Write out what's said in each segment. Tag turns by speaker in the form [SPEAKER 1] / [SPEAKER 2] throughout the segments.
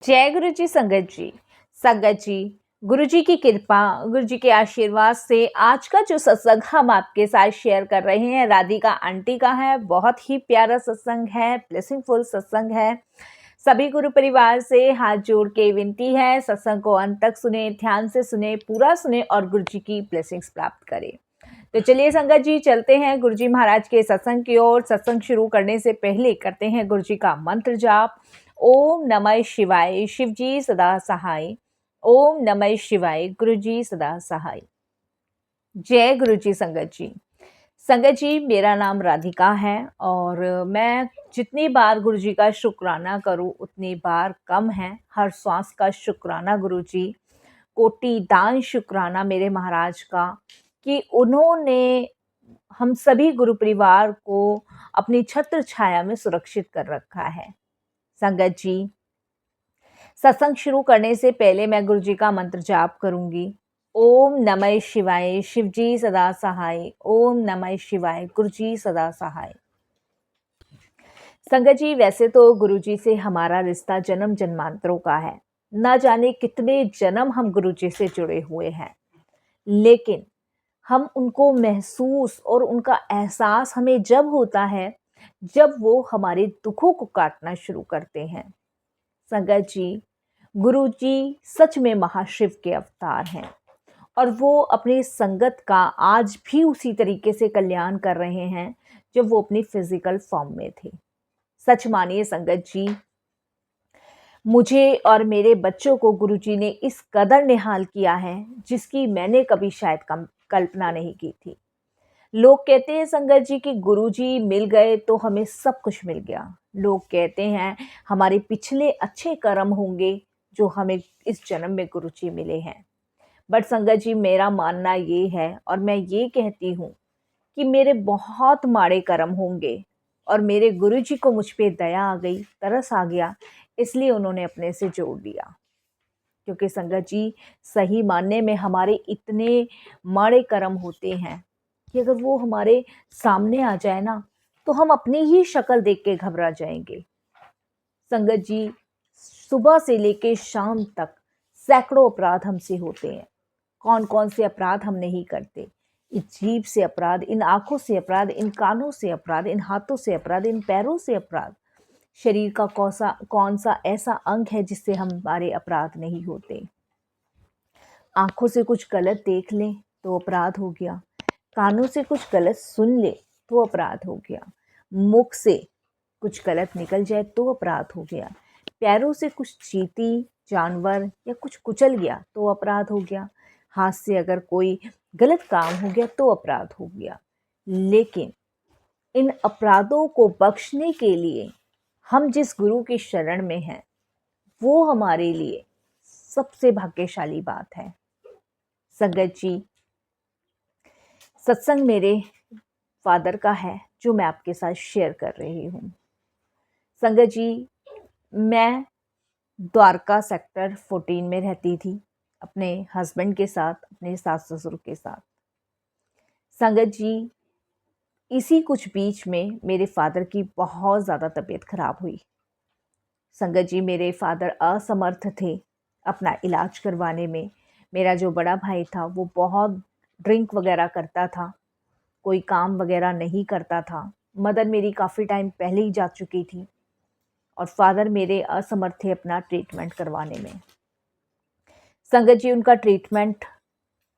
[SPEAKER 1] जय गुरु जी संगत जी। संगत जी, गुरु जी की कृपा, गुरु जी के आशीर्वाद से आज का जो सत्संग हम आपके साथ शेयर कर रहे हैं राधिका आंटी का है। बहुत ही प्यारा सत्संग है, ब्लेसिंगफुल सत्संग है। सभी गुरु परिवार से हाथ जोड़ के विनती है, सत्संग को अंत तक सुने, ध्यान से सुने, पूरा सुने और गुरु जी की ब्लेसिंग्स प्राप्त करें। तो चलिए संगत जी, चलते हैं गुरु जी महाराज के सत्संग की ओर। सत्संग शुरू करने से पहले करते हैं गुरु जी का मंत्र जाप। ओम नमः शिवाय, शिव जी सदा सहाय। ओम नमः शिवाय, गुरु जी सदा सहाय। जय गुरु जी संगत जी। संगत जी, मेरा नाम राधिका है और मैं जितनी बार गुरु जी का शुक्राना करूं उतनी बार कम है। हर श्वास का शुक्राना गुरु जी, कोटि दान शुक्राना मेरे महाराज का कि उन्होंने हम सभी गुरु परिवार को अपनी छत्र छाया में सुरक्षित कर रखा है। संगत जी, सत्संग शुरू करने से पहले मैं गुरु जी का मंत्र जाप करूंगी। ओम नमः शिवाय, शिव जी सदा सहाय। ओम नमः शिवाय, गुरु जी सदा सहाय। संगत जी, वैसे तो गुरु जी से हमारा रिश्ता जन्म जन्मांतरों का है। न जाने कितने जन्म हम गुरु जी से जुड़े हुए हैं, लेकिन हम उनको महसूस और उनका एहसास हमें जब होता है जब वो हमारे दुखों को काटना शुरू करते हैं। संगत जी, गुरु जी सच में महाशिव के अवतार हैं और वो अपनी संगत का आज भी उसी तरीके से कल्याण कर रहे हैं जब वो अपनी फिजिकल फॉर्म में थे। सच मानिए संगत जी, मुझे और मेरे बच्चों को गुरु जी ने इस कदर निहाल किया है जिसकी मैंने कभी शायद कल्पना नहीं की थी। लोग कहते हैं संगत जी कि गुरु जी मिल गए तो हमें सब कुछ मिल गया। लोग कहते हैं हमारे पिछले अच्छे कर्म होंगे जो हमें इस जन्म में गुरु जी मिले हैं। बट संगत जी, मेरा मानना ये है और मैं ये कहती हूँ कि मेरे बहुत माड़े कर्म होंगे और मेरे गुरु जी को मुझ पे दया आ गई, तरस आ गया, इसलिए उन्होंने अपने से जोड़ लिया। क्योंकि संगत जी, सही मानने में हमारे इतने माड़े कर्म होते हैं कि अगर वो हमारे सामने आ जाए ना तो हम अपनी ही शक्ल देख के घबरा जाएंगे। संगत जी, सुबह से लेके शाम तक सैकड़ों अपराध हमसे होते हैं। कौन कौन से अपराध हम नहीं करते। इस जीभ से अपराध, इन आंखों से अपराध, इन कानों से अपराध, इन हाथों से अपराध, इन पैरों से अपराध। शरीर का कौन सा ऐसा अंग है जिससे हमारे अपराध नहीं होते। आंखों से कुछ गलत देख लें तो अपराध हो गया, कानों से कुछ गलत सुन ले तो अपराध हो गया, मुख से कुछ गलत निकल जाए तो अपराध हो गया, पैरों से कुछ चींटी जानवर या कुछ कुचल गया तो अपराध हो गया, हाथ से अगर कोई गलत काम हो गया तो अपराध हो गया। लेकिन इन अपराधों को बख्शने के लिए हम जिस गुरु की शरण में हैं वो हमारे लिए सबसे भाग्यशाली बात है। संगत जी, सत्संग मेरे फादर का है जो मैं आपके साथ शेयर कर रही हूँ। संगत जी, मैं द्वारका सेक्टर 14 में रहती थी अपने हस्बैंड के साथ, अपने सास ससुर के साथ। संगत जी, इसी कुछ बीच में मेरे फादर की बहुत ज़्यादा तबीयत खराब हुई। संगत जी, मेरे फादर असमर्थ थे अपना इलाज करवाने में। मेरा जो बड़ा भाई था वो बहुत ड्रिंक वगैरह करता था, कोई काम वगैरह नहीं करता था। मदर मेरी काफ़ी टाइम पहले ही जा चुकी थी और फादर मेरे असमर्थ थे अपना ट्रीटमेंट करवाने में। संगत जी, उनका ट्रीटमेंट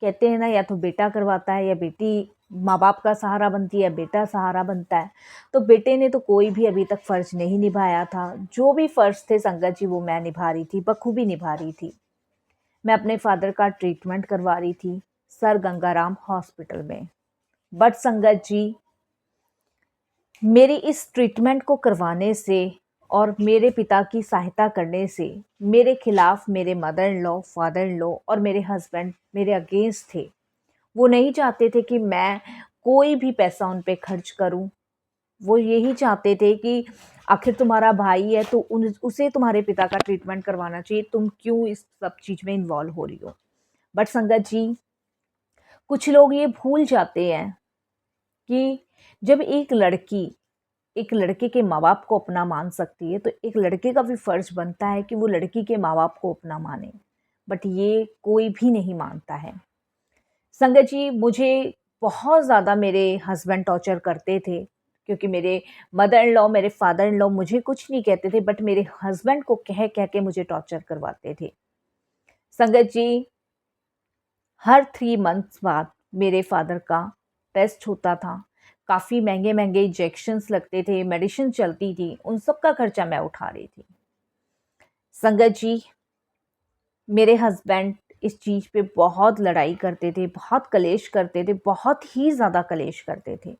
[SPEAKER 1] कहते हैं ना, या तो बेटा करवाता है या बेटी माँ बाप का सहारा बनती है, बेटा सहारा बनता है। तो बेटे ने तो कोई भी अभी तक फ़र्ज़ नहीं निभाया था। जो भी फ़र्ज़ थे संगत जी वो मैं निभा रही थी, बखूबी निभा रही थी। मैं अपने फादर का ट्रीटमेंट करवा रही थी सर गंगाराम हॉस्पिटल में। बट संगत जी, मेरी इस ट्रीटमेंट को करवाने से और मेरे पिता की सहायता करने से मेरे खिलाफ मेरे mother in law, father in law और मेरे हस्बैंड मेरे अगेंस्ट थे। वो नहीं चाहते थे कि मैं कोई भी पैसा उन पे खर्च करूं। वो यही चाहते थे कि आखिर तुम्हारा भाई है तो उसे तुम्हारे पिता का ट्रीटमेंट करवाना चाहिए, तुम क्यों इस सब चीज़ में इन्वॉल्व हो रही हो। बट संगत जी, कुछ लोग ये भूल जाते हैं कि जब एक लड़की एक लड़के के माँ बाप को अपना मान सकती है, तो एक लड़के का भी फ़र्ज़ बनता है कि वो लड़की के माँ बाप को अपना माने, बट ये कोई भी नहीं मानता है। संगत जी, मुझे बहुत ज़्यादा मेरे हस्बैंड टॉर्चर करते थे, क्योंकि मेरे मदर इन लॉ, मेरे फादर इन लॉ मुझे कुछ नहीं कहते थे, बट मेरे हस्बैंड को कह के मुझे टॉर्चर करवाते थे। संगत जी, हर 3 मंथ्स बाद मेरे फादर का टेस्ट होता था। काफ़ी महँगे-महँगे इंजेक्शंस लगते थे, मेडिसिन चलती थी, उन सब का खर्चा मैं उठा रही थी। संगत जी, मेरे हस्बैंड इस चीज़ पे बहुत लड़ाई करते थे, बहुत कलेश करते थे, बहुत ही ज़्यादा कलेश करते थे।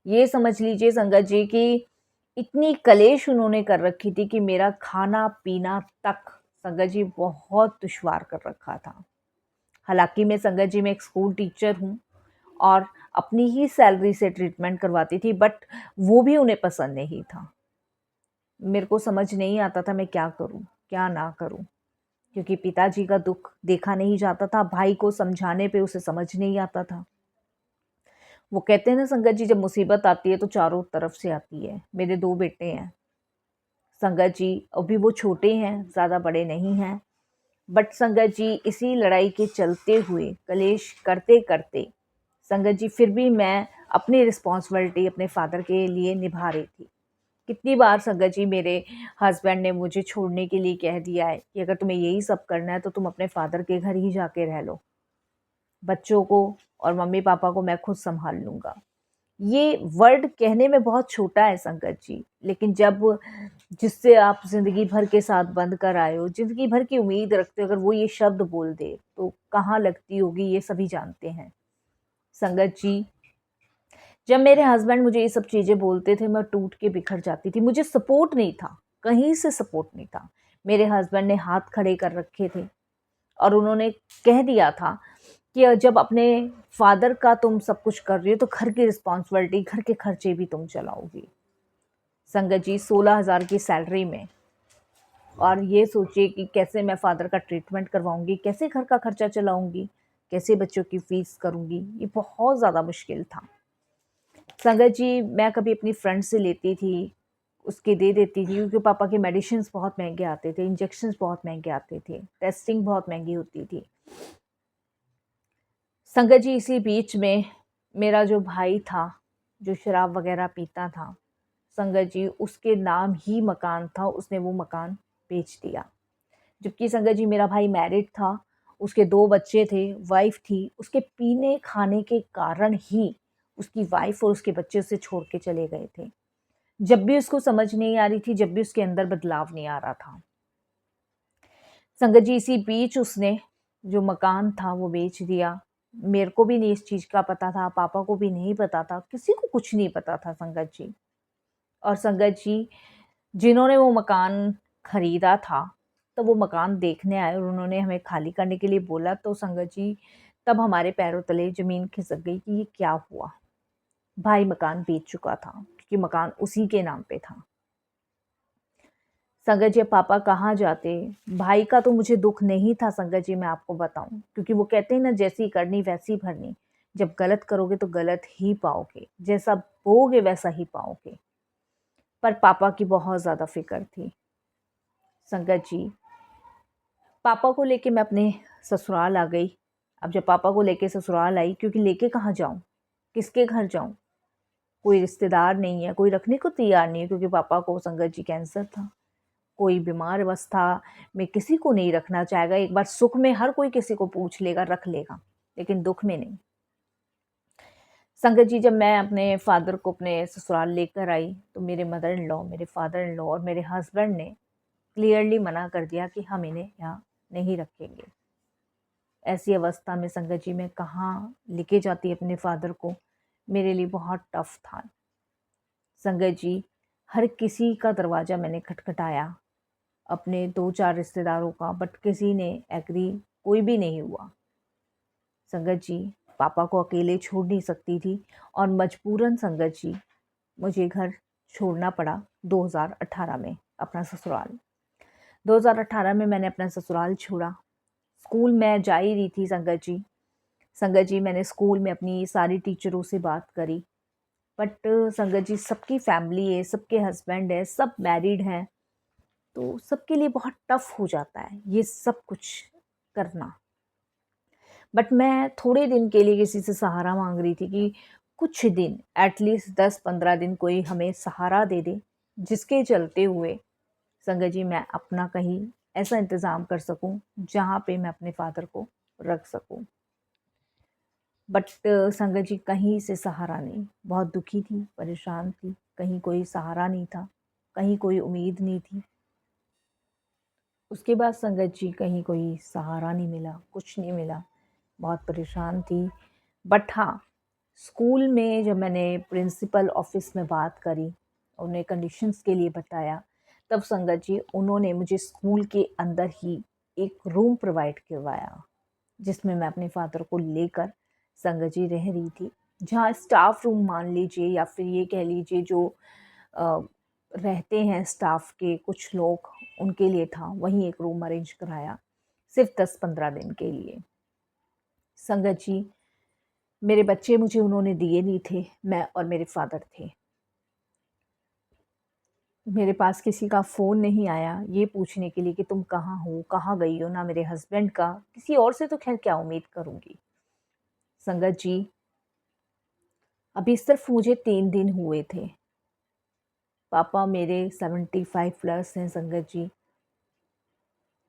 [SPEAKER 1] ये समझ लीजिए संगत जी कि इतनी कलेश उन्होंने कर रखी थी कि मेरा खाना-पीना तक संगत जी बहुत दुश्वार कर रखा था। हालाँकि मैं संगत जी मैं एक स्कूल टीचर हूँ और अपनी ही सैलरी से ट्रीटमेंट करवाती थी, बट वो भी उन्हें पसंद नहीं था। मेरे को समझ नहीं आता था मैं क्या करूँ, क्या ना करूँ? क्योंकि पिताजी का दुःख देखा नहीं जाता था, भाई को समझाने पे उसे समझ नहीं आता था। वो कहते हैं ना संगत जी, जब मुसीबत आती है तो चारों तरफ से आती है। मेरे 2 बेटे हैं संगत जी, अभी वो छोटे हैं, ज़्यादा बड़े नहीं हैं। बट संगत जी, इसी लड़ाई के चलते हुए, कलेश करते-करते संगत जी फिर भी मैं अपनी रिस्पॉन्सिबिलिटी अपने फादर के लिए निभा रही थी। कितनी बार संगत जी मेरे हस्बैंड ने मुझे छोड़ने के लिए कह दिया है कि अगर तुम्हें यही सब करना है तो तुम अपने फादर के घर ही जाके रह लो। बच्चों को और मम्मी-पापा को मैं खुद सँभाल लूँगा। ये वर्ड कहने में बहुत छोटा है संगत जी, लेकिन जब जिससे आप ज़िंदगी भर के साथ बंध कर आए हो, ज़िंदगी भर की उम्मीद रखते हो, अगर वो ये शब्द बोल दे, तो कहाँ लगती होगी ये सभी जानते हैं। संगत जी, जब मेरे हस्बैंड मुझे ये सब चीज़ें बोलते थे, मैं टूट के बिखर जाती थी। मुझे सपोर्ट नहीं था, कहीं से सपोर्ट नहीं था। मेरे हस्बैंड ने हाथ खड़े कर रखे थे और उन्होंने कह दिया था कि जब अपने फादर का तुम सब कुछ कर रही हो, तो घर की रिस्पॉन्सिबिलिटी, घर के खर्चे भी तुम चलाओगी। संगत जी, 16,000 की सैलरी में, और ये सोचिए कि कैसे मैं फादर का ट्रीटमेंट करवाऊँगी, कैसे घर का खर्चा चलाऊँगी, कैसे बच्चों की फ़ीस करूँगी, ये बहुत ज़्यादा मुश्किल था। संगत जी, मैं कभी अपनी फ्रेंड से लेती थी, उसके दे देती थी, क्योंकि पापा के मेडिसिन्स बहुत महँगे आते थे, इंजेक्शंस बहुत महँगे आते थे, टेस्टिंग बहुत महँगी होती थी। संगत जी, इसी बीच में मेरा जो भाई था, जो शराब वग़ैरह पीता था, संगत जी उसके नाम ही मकान था, उसने वो मकान बेच दिया। जबकि संगत जी मेरा भाई मैरिड था, उसके 2 बच्चे थे, वाइफ़ थी, उसके पीने-खाने के कारण ही उसकी वाइफ़ और उसके बच्चे उसे छोड़ के चले गए थे। जब भी उसको समझ नहीं आ रही थी, जब भी उसके अंदर बदलाव नहीं आ रहा था। संगत जी, इसी बीच उसने जो मकान था वो बेच दिया। मेरे को भी नहीं इस चीज़ का पता था, पापा को भी नहीं पता था, किसी को कुछ नहीं पता था संगत जी। और संगत जी, जिन्होंने वो मकान खरीदा था, तो वो मकान देखने आए और उन्होंने हमें खाली करने के लिए बोला, तो संगत जी तब हमारे पैरों तले ज़मीन खिसक गई कि ये क्या हुआ? भाई मकान बेच चुका था, क्योंकि मकान उसी के नाम पे था। संगत जी, अब पापा कहाँ जाते? भाई का तो मुझे दुःख नहीं था संगत जी, मैं आपको बताऊँ, क्योंकि वो कहते हैं ना, जैसी करनी वैसी भरनी। जब गलत करोगे तो गलत ही पाओगे, जैसा बोओगे वैसा ही पाओगे। पर पापा की बहुत ज़्यादा फ़िक्र थी। संगत जी, पापा को लेके मैं अपने ससुराल आ गई। अब जब पापा को लेके ससुराल आई, क्योंकि लेके कहाँ जाऊँ? किसके घर जाऊँ? कोई रिश्तेदार नहीं है, कोई रखने को तैयार नहीं है, क्योंकि पापा को संगत जी कैंसर था। कोई बीमार अवस्था में किसी को नहीं रखना चाहेगा। एक बार सुख में हर कोई किसी को पूछ लेगा, रख लेगा, लेकिन दुःख में नहीं। संगत जी, जब मैं अपने फादर को अपने ससुराल लेकर आई, तो मेरे मदर इन लॉ, मेरे फादर इन लॉ और मेरे हस्बैंड ने क्लियरली मना कर दिया कि हम इन्हें यहाँ नहीं रखेंगे। ऐसी अवस्था में संगत जी मैं कहाँ लेके जाती अपने फादर को, मेरे लिए बहुत टफ था। संगत जी, हर किसी का दरवाज़ा मैंने खटखटाया, अपने 2-4 रिश्तेदारों का, बट किसी ने एग्री, कोई भी नहीं हुआ। संगत जी, पापा को अकेले छोड़ नहीं सकती थी और मजबूरन संगत जी मुझे घर छोड़ना पड़ा 2018 में, अपना ससुराल। 2018 में मैंने अपना ससुराल छोड़ा। स्कूल मैं जा ही रही थी संगत जी। संगत जी, मैंने स्कूल में अपनी सारी टीचरों से बात करी। बट संगत जी सबकी फैमिली है, सबके हस्बैंड है, सब मैरिड हैं, तो सबके लिए बहुत टफ हो जाता है ये सब कुछ करना। बट मैं थोड़े दिन के लिए किसी से सहारा मांग रही थी कि कुछ दिन, एटलीस्ट 10-15 दिन कोई हमें सहारा दे दे, जिसके चलते हुए संगत जी मैं अपना कहीं ऐसा इंतज़ाम कर सकूं जहाँ पे मैं अपने फादर को रख सकूं। बट संगत जी कहीं से सहारा नहीं। बहुत दुखी थी, परेशान थी, कहीं कोई सहारा नहीं था, कहीं कोई उम्मीद नहीं थी। उसके बाद संगत जी कहीं कोई सहारा नहीं मिला, कुछ नहीं मिला, बहुत परेशान थी। बट हाँ, स्कूल में जब मैंने प्रिंसिपल ऑफिस में बात करी, उन्हें कंडीशंस के लिए बताया, तब संगत जी उन्होंने मुझे स्कूल के अंदर ही एक रूम प्रोवाइड करवाया, जिसमें मैं अपने फादर को लेकर संगत जी रह रही थी। जहाँ स्टाफ रूम मान लीजिए या फिर ये कह लीजिए जो अ, रहते हैं स्टाफ के कुछ लोग, उनके लिए था, वहीं एक रूम अरेंज कराया सिर्फ 10-15 दिन के लिए। संगत जी मेरे बच्चे मुझे उन्होंने दिए नहीं थे, मैं और मेरे फादर थे। मेरे पास किसी का फ़ोन नहीं आया ये पूछने के लिए कि तुम कहाँ हो, कहाँ गई हो, ना मेरे हस्बैंड का, किसी और से तो ख़ैर क्या उम्मीद करूँगी। संगत जी अभी सिर्फ़ मुझे 3 दिन हुए थे। पापा मेरे 75 प्लस हैं संगत जी।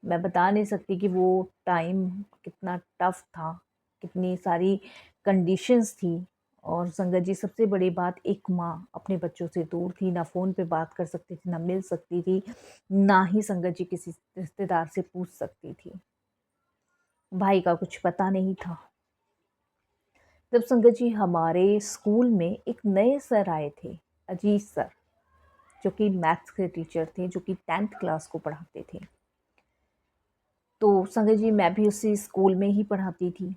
[SPEAKER 1] मैं बता नहीं सकती कि वो टाइम कितना टफ़ था, कितनी सारी कंडीशंस थी। और संगत जी सबसे बड़ी बात, एक माँ अपने बच्चों से दूर थी, ना फ़ोन पे बात कर सकती थी, ना मिल सकती थी, ना ही संगत जी किसी रिश्तेदार से पूछ सकती थी। भाई का कुछ पता नहीं था। जब संगत जी हमारे स्कूल में एक नए सर आए थे, अजीत सर, जो कि मैथ्स के टीचर थे, जो कि 10th क्लास को पढ़ाते थे। तो संगत जी मैं भी उसी स्कूल में ही पढ़ाती थी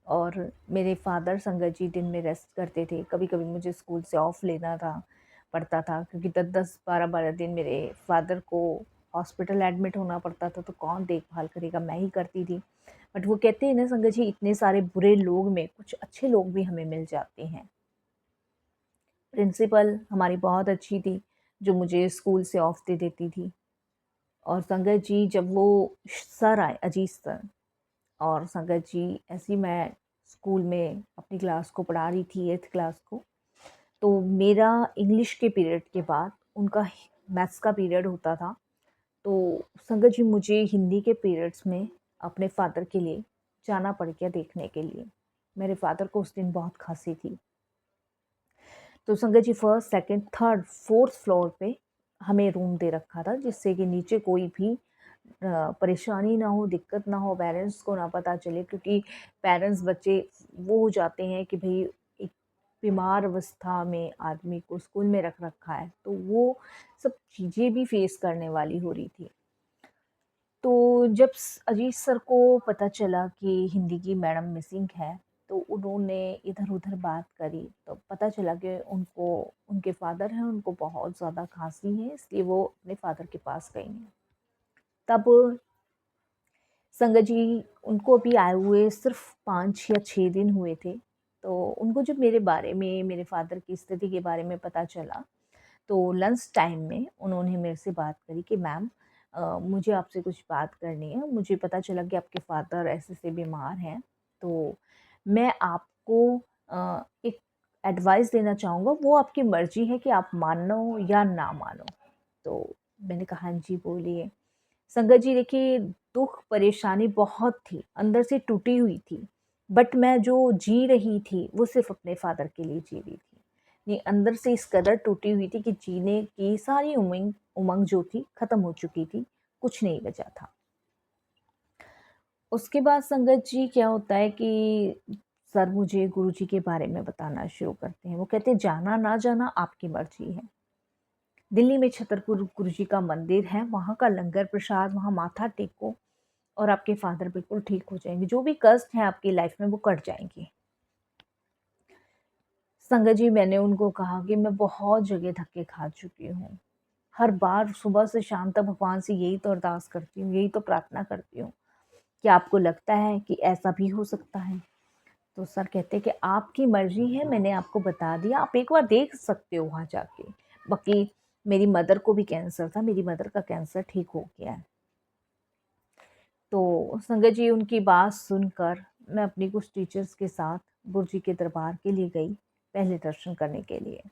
[SPEAKER 1] और मेरे फादर संगत जी दिन में रेस्ट करते थे। कभी-कभी मुझे स्कूल से ऑफ लेना पड़ता था, क्योंकि 10-10, 12-12 दिन मेरे फादर को हॉस्पिटल एडमिट होना पड़ता था, तो कौन देखभाल करेगा, मैं ही करती थी। बट वो कहते हैं ना संगत जी, इतने सारे बुरे लोग में कुछ अच्छे लोग भी हमें मिल जाते हैं। प्रिंसिपल हमारी बहुत अच्छी थी, जो मुझे स्कूल से ऑफ दे देती थी। और संगत जी जब वो सर आए, अजीत सर, और संगत जी ऐसी मैं स्कूल में अपनी क्लास को पढ़ा रही थी, 8th क्लास को, तो मेरा इंग्लिश के पीरियड के बाद उनका मैथ्स का पीरियड होता था। तो संगत जी मुझे हिंदी के पीरियड्स में अपने फादर के लिए जाना पड़ गया देखने के लिए। मेरे फादर को उस दिन बहुत खांसी थी। तो संगत जी first, second, third, fourth floor पे हमें रूम दे रखा था, जिससे कि नीचे कोई भी परेशानी ना हो, दिक्कत ना हो, पेरेंट्स को ना पता चले, क्योंकि पेरेंट्स बच्चे वो हो जाते हैं कि भई एक बीमार अवस्था में आदमी को स्कूल में रख रखा है, तो वो सब चीज़ें भी फेस करने वाली हो रही थी। तो जब अजीत सर को पता चला कि हिंदी की मैडम मिसिंग है, तो उन्होंने इधर-उधर बात करी, तो पता चला कि उनको, उनके फादर हैं, उनको बहुत ज़्यादा खाँसी है, इसलिए वो अपने फादर के पास गई हैं। तब संगत जी उनको अभी आए हुए सिर्फ़ 5 या 6 दिन हुए थे, तो उनको जब मेरे बारे में, मेरे फादर की स्थिति के बारे में पता चला, तो लंच टाइम में उन्होंने मेरे से बात करी कि मैम मुझे आपसे कुछ बात करनी है। मुझे पता चला कि आपके फादर ऐसे-ऐसे बीमार हैं, तो मैं आपको एक एडवाइस देना चाहूँगा, वो आपकी मर्ज़ी है कि आप मानो या ना मानो। तो मैंने कहा, हाँ जी, बोलिए। संगत जी देखिए, दुःख परेशानी बहुत थी, अंदर से टूटी हुई थी, बट मैं जो जी रही थी, वो सिर्फ़ अपने फादर के लिए जी रही थी। ये अंदर से इस कदर टूटी हुई थी कि जीने की सारी उमंग उमंग जो थी ख़त्म हो चुकी थी, कुछ नहीं बचा था। उसके बाद संगत जी क्या होता है कि सर मुझे गुरुजी के बारे में बताना शुरू करते हैं। वो कहते हैं, जाना ना जाना आपकी मर्ज़ी है। दिल्ली में छतरपुर गुरुजी का मंदिर है, वहाँ का लंगर प्रसाद, वहाँ माथा टेको और आपके फादर बिल्कुल ठीक हो जाएँगे। जो भी कष्ट हैं आपकी लाइफ़ में वो कट जाएँगे। संगत जी मैंने उनको कहा कि मैं बहुत जगह धक्के खा चुकी हूँ। हर बार सुबह से शाम तक भगवान से यही तो अरदास करती हूँ, यही तो प्रार्थना करती हूँ कि आपको लगता है कि ऐसा भी हो सकता है? तो सर कहते कि आपकी मर्ज़ी है, मैंने आपको बता दिया, आप एक बार देख सकते हो वहाँ जाके। बाकी मेरी मदर को भी कैंसर था, मेरी मदर का कैंसर ठीक हो गया है। तो संगत जी, उनकी बात सुनकर मैं अपनी कुछ टीचर्स के साथ गुरुजी के दरबार के लिए गई, पहले दर्शन करने के लिए।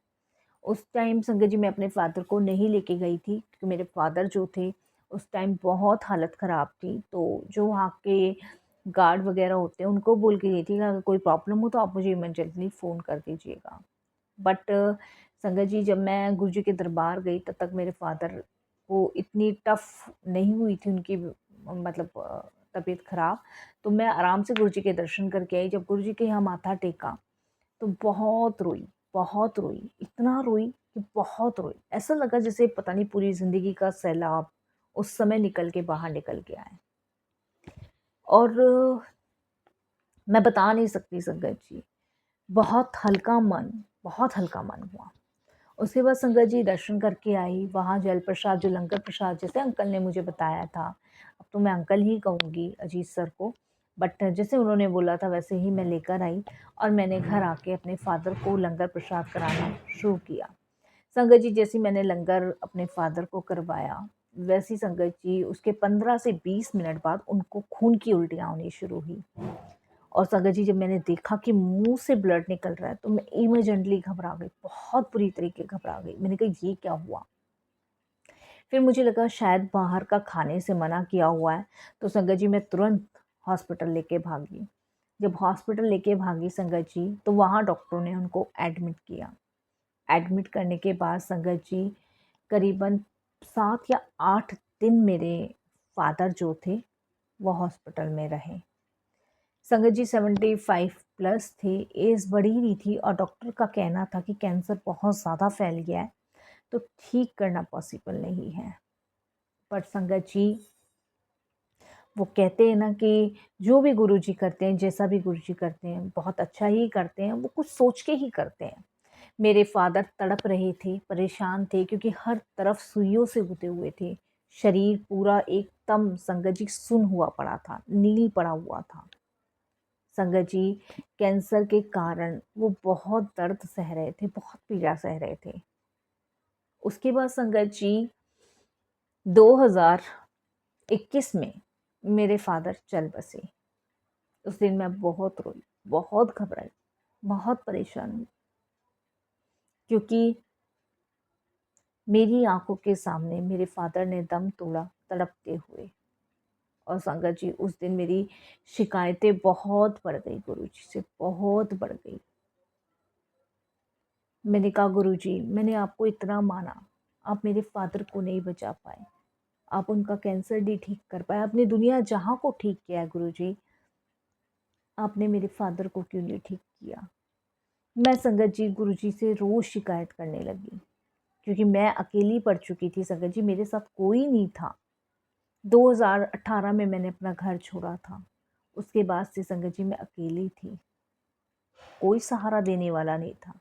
[SPEAKER 1] उस टाइम संगत जी मैं अपने फ़ादर को नहीं लेके गई थी, क्योंकि मेरे फ़ादर जो थे उस टाइम बहुत हालत ख़राब थी। तो जो वहाँ के गार्ड वग़ैरह होते हैं उनको बोल के गई थी कि अगर कोई प्रॉब्लम हो तो आप मुझे इमीडिएटली फ़ोन कर दीजिएगा। बट संगत जी, जब मैं गुरुजी के दरबार गई तब तक मेरे फ़ादर को इतनी टफ़ नहीं हुई थी उनकी मतलब तबीयत ख़राब। तो मैं आराम से गुरुजी के दर्शन करके आई। जब गुरुजी के यहाँ माथा टेका तो बहुत रोई, इतना रोई कि बहुत रोई। ऐसा लगा जैसे पता नहीं पूरी ज़िंदगी का सैलाब उस समय निकल के बाहर निकल के आए। और मैं बता नहीं सकती संगत जी, बहुत हल्का मन हुआ। उसके बाद संगत जी दर्शन करके आई, वहाँ जल प्रसाद जो लंगर प्रसाद जैसे अंकल ने मुझे बताया था, अब तो मैं अंकल ही कहूँगी अजीत सर को, बट जैसे उन्होंने बोला था वैसे ही मैं लेकर आई और मैंने घर आके अपने फ़ादर को लंगर प्रसाद कराना शुरू किया। संगत जी, जैसे मैंने लंगर अपने फ़ादर को करवाया, वैसी संगत जी उसके 15 से 20 मिनट बाद उनको खून की उल्टियाँ होनी शुरू हुई। और संगत जी, जब मैंने देखा कि मुँह से ब्लड निकल रहा है तो मैं इमीडिएटली घबरा गई, बहुत बुरी तरीके घबरा गई। मैंने कहा ये क्या हुआ? फिर मुझे लगा शायद बाहर का खाने से मना किया हुआ है, तो संगत जी मैं तुरंत हॉस्पिटल लेके भागी। जब हॉस्पिटल लेके भागी संगत जी, तो वहाँ डॉक्टरों ने उनको एडमिट किया। एडमिट करने के बाद संगत जी करीबन 7 या 8 दिन मेरे फ़ादर जो थे वो हॉस्पिटल में रहे। संगत जी 75 प्लस थे, एज बढ़ ही रही थी और डॉक्टर का कहना था कि कैंसर बहुत ज़्यादा फैल गया है, तो ठीक करना पॉसिबल नहीं है। पर संगत जी, वो कहते हैं ना कि जो भी गुरुजी करते हैं, जैसा भी गुरुजी करते हैं, बहुत अच्छा ही करते हैं, वो कुछ सोच के ही करते हैं। मेरे फ़ादर तड़प रहे थे, परेशान थे, क्योंकि हर तरफ सुइयों से गुथे हुए थे। शरीर पूरा एकदम संगत जी सुन्न हुआ पड़ा था, नील पड़ा हुआ था। संगत जी, कैंसर के कारण वो बहुत दर्द सह रहे थे, बहुत पीड़ा सह रहे थे। उसके बाद संगत जी 2021 में मेरे फ़ादर चल बसे। उस दिन मैं बहुत रोई, बहुत घबराई, बहुत परेशान हुई, क्योंकि मेरी आँखों के सामने मेरे फ़ादर ने दम तोड़ा तड़पते हुए। और संगत जी, उस दिन मेरी शिकायतें बहुत बढ़ गई गुरुजी से, बहुत बढ़ गई। मैंने कहा गुरुजी, मैंने आपको इतना माना, आप मेरे फ़ादर को नहीं बचा पाए, आप उनका कैंसर नहीं ठीक कर पाए, आपने दुनिया जहाँ को ठीक किया है गुरुजी, आपने मेरे फ़ादर को क्यों नहीं ठीक किया? मैं संगत जी गुरुजी से रोज़ शिकायत करने लगी, क्योंकि मैं अकेली पड़ चुकी थी संगत जी, मेरे साथ कोई नहीं था। 2018 में मैंने अपना घर छोड़ा था। उसके बाद से संगत जी मैं अकेली थी, कोई सहारा देने वाला नहीं था।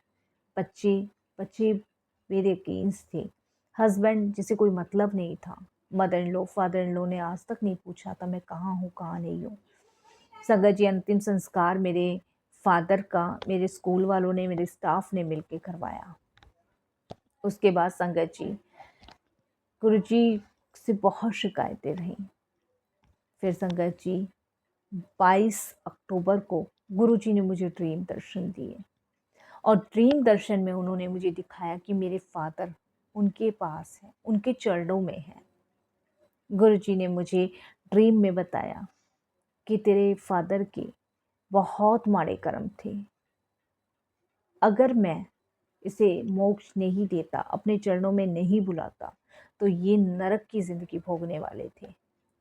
[SPEAKER 1] बच्चे बच्चे मेरे अगेंस्ट थे, हस्बैंड जिसे कोई मतलब नहीं था, mother in law father in law ने आज तक नहीं पूछा था मैं कहाँ हूँ कहाँ नहीं हूँ। संगत जी, अंतिम संस्कार मेरे फादर का मेरे स्कूल वालों ने, मेरे स्टाफ ने मिलके करवाया। उसके बाद संगत जी गुरुजी से बहुत शिकायतें रहीं। फिर संगत जी 22 अक्टूबर को गुरुजी ने मुझे ड्रीम दर्शन दिए और ड्रीम दर्शन में उन्होंने मुझे दिखाया कि मेरे फादर उनके पास है, उनके चरणों में है। गुरुजी ने मुझे ड्रीम में बताया कि तेरे फादर के बहुत माड़े कर्म थे, अगर मैं इसे मोक्ष नहीं देता, अपने चरणों में नहीं बुलाता, तो ये नरक की ज़िंदगी भोगने वाले थे,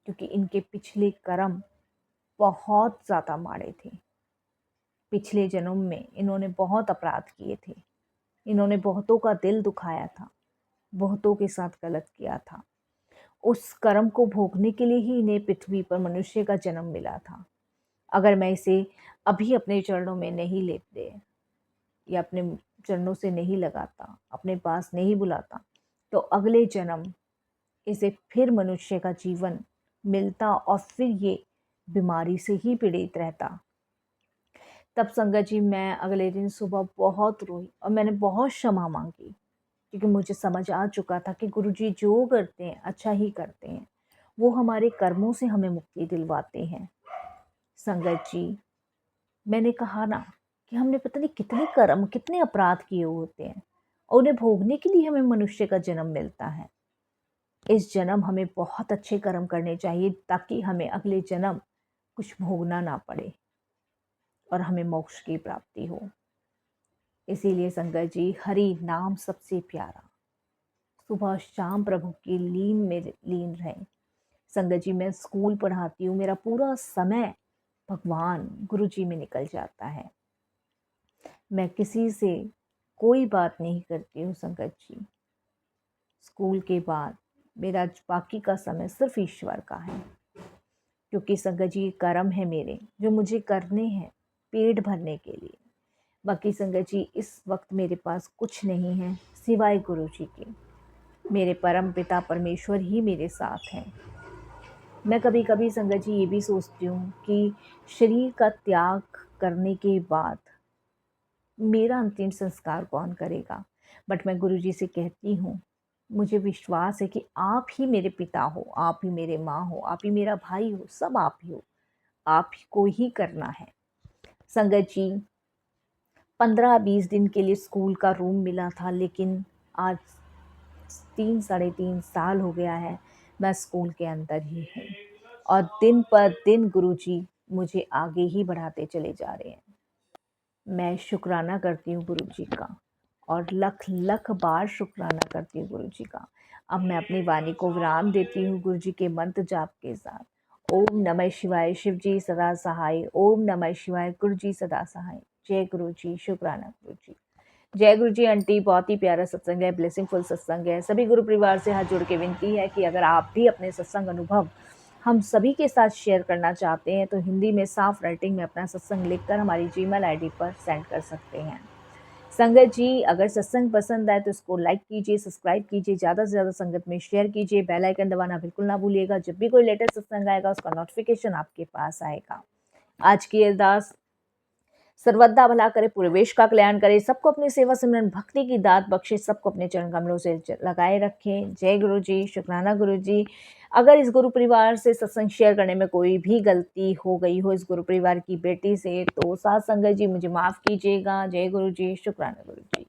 [SPEAKER 1] क्योंकि इनके पिछले कर्म बहुत ज़्यादा माड़े थे। पिछले जन्म में इन्होंने बहुत अपराध किए थे, इन्होंने बहुतों का दिल दुखाया था, बहुतों के साथ गलत किया था। उस कर्म को भोगने के लिए ही इन्हें पृथ्वी पर मनुष्य का जन्म मिला था। अगर मैं इसे अभी अपने चरणों में नहीं लेते या अपने चरणों से नहीं लगाता, अपने पास नहीं बुलाता, तो अगले जन्म इसे फिर मनुष्य का जीवन मिलता और फिर ये बीमारी से ही पीड़ित रहता। तब संगत जी मैं अगले दिन सुबह बहुत रोई और मैंने बहुत क्षमा मांगी, क्योंकि मुझे समझ आ चुका था कि गुरुजी जो करते हैं अच्छा ही करते हैं। वो हमारे कर्मों से हमें मुक्ति दिलवाते हैं। संगत जी, मैंने कहा ना कि हमने पता नहीं कितने कर्म, कितने अपराध किए होते हैं और उन्हें भोगने के लिए हमें मनुष्य का जन्म मिलता है। इस जन्म हमें बहुत अच्छे कर्म करने चाहिए ताकि हमें अगले जन्म कुछ भोगना ना पड़े और हमें मोक्ष की प्राप्ति हो। इसीलिए संगत जी, हरि नाम सबसे प्यारा, सुबह शाम प्रभु की लीन में लीन रहें। संगत जी, मैं स्कूल पढ़ाती हूँ, मेरा पूरा समय भगवान गुरु जी में निकल जाता है। मैं किसी से कोई बात नहीं करती हूँ संगत जी। स्कूल के बाद मेरा बाकी का समय सिर्फ ईश्वर का है, क्योंकि संगत जी कर्म है मेरे जो मुझे करने हैं पेट भरने के लिए। बाकी संगत जी, इस वक्त मेरे पास कुछ नहीं है सिवाय गुरु जी के। मेरे परम पिता परमेश्वर ही मेरे साथ हैं। मैं कभी कभी संगत जी ये भी सोचती हूँ कि शरीर का त्याग करने के बाद मेरा अंतिम संस्कार कौन करेगा। बट मैं गुरु जी से कहती हूँ, मुझे विश्वास है कि आप ही मेरे पिता हो, आप ही मेरे माँ हो, आप ही मेरा भाई हो, सब आप ही हो, आप ही को ही करना है। संगत जी, 15-20 दिन के लिए स्कूल का रूम मिला था, लेकिन आज 3 साढ़े 3 साल हो गया है मैं स्कूल के अंदर ही हूँ और दिन पर दिन गुरुजी मुझे आगे ही बढ़ाते चले जा रहे हैं। मैं शुक्राना करती हूँ गुरुजी का और लख लख बार शुक्राना करती हूँ गुरुजी का। अब मैं अपनी वाणी को विराम देती हूँ गुरुजी के मंत्र जाप के साथ। ओम नमः शिवाय, शिव जी सदा सहाय। ओम नमः शिवाय, गुरुजी सदा सहाय। जय गुरुजी, शुक्राना गुरुजी। जय गुरु जी आंटी, बहुत ही प्यारा सत्संग है, ब्लेसिंगफुल सत्संग है। सभी गुरु परिवार से हाथ जोड़ के विनती है कि अगर आप भी अपने सत्संग अनुभव हम सभी के साथ शेयर करना चाहते हैं तो हिंदी में साफ राइटिंग में अपना सत्संग लिखकर हमारी जीमेल आईडी पर सेंड कर सकते हैं। संगत जी, अगर सत्संग पसंद आए तो इसको लाइक कीजिए, सब्सक्राइब कीजिए, ज़्यादा से ज़्यादा संगत में शेयर कीजिए, बेल आइकन दबाना बिल्कुल ना भूलिएगा। जब भी कोई लेटेस्ट सत्संग आएगा उसका नोटिफिकेशन आपके पास आएगा। आज की अरदास, सर्वदा भला करे, पूरे विश्व का कल्याण करे, सबको अपनी सेवा सिमरन भक्ति की दात बख्शे, सबको अपने चरण कमलों से लगाए रखें। जय गुरु जी, शुक्राना गुरु जी। अगर इस गुरु परिवार से सत्संग शेयर करने में कोई भी गलती हो गई हो इस गुरु परिवार की बेटी से, तो साथ संगत जी मुझे माफ़ कीजिएगा। जय गुरु जी, शुक्राना गुरु जी।